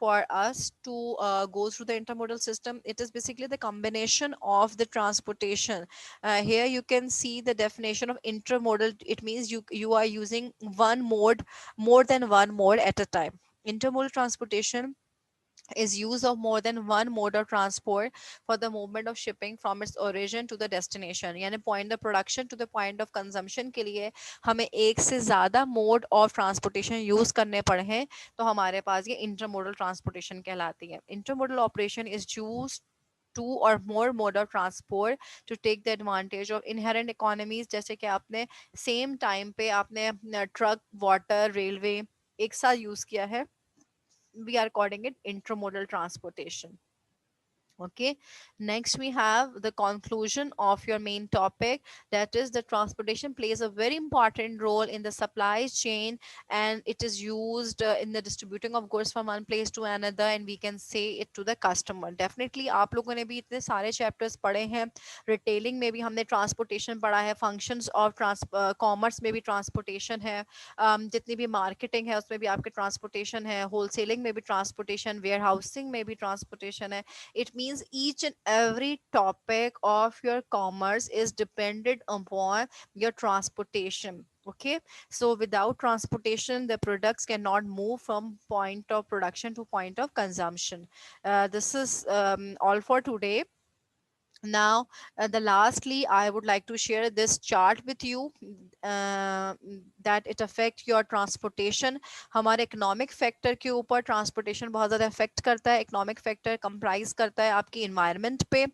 for us to go through the intermodal system, it is basically the combination of the transportation. Here you can see the definition of intermodal. It means you are using one mode, more than one mode at a time. Intermodal transportation is use of more than one mode of transport for the movement of shipping from its origin to the destination, यानी point of production to the point of consumption के लिए हमें एक से ज़्यादा mode of transportation use करने पड़े हैं, तो हमारे पास ये intermodal transportation कहलाती है. Intermodal operation is used two or more mode of transport to take the advantage of inherent economies. जैसे कि आपने same time पे आपने ट्रक, वाटर, रेलवे एक साथ यूज किया है, we are calling it intermodal transportation. Okay, next we have the conclusion of your main topic, that is the transportation plays a very important role in the supply chain, and it is used in the distributing of goods from one place to another, and we can say it to the customer. Definitely आप लोगों ने भी इतने सारे chapters पढ़े हैं, retailing में भी हमने transportation पढ़ा है, functions of commerce में भी transportation है, जितनी भी marketing है उसमें भी आपके transportation है, wholesaling में भी transportation, warehousing में भी transportation है. It means each and every topic of your commerce is dependent upon your transportation. Okay, so without transportation, the products cannot move from point of production to point of consumption. This is all for today. Now, the lastly, I would like to share this chart with you, uh, that it affect your transportation. हमारे economic factor के ऊपर transportation बहुत ज़्यादा affect करता है. Economic factor comprise करता है आपकी environment पे,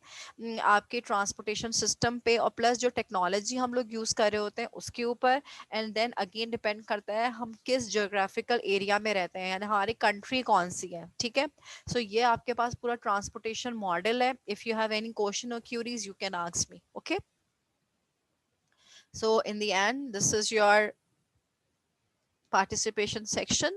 आपके transportation system पे, और plus जो technology हम लोग use कर रहे होते हैं उसके ऊपर, and then again depend करता है हम किस geographical area में रहते हैं, यानी हमारी country कौन सी है. ठीक है, so ये आपके पास पूरा transportation model है. If you have any question or queries, you can ask me. Okay, so in the end, this is your participation section.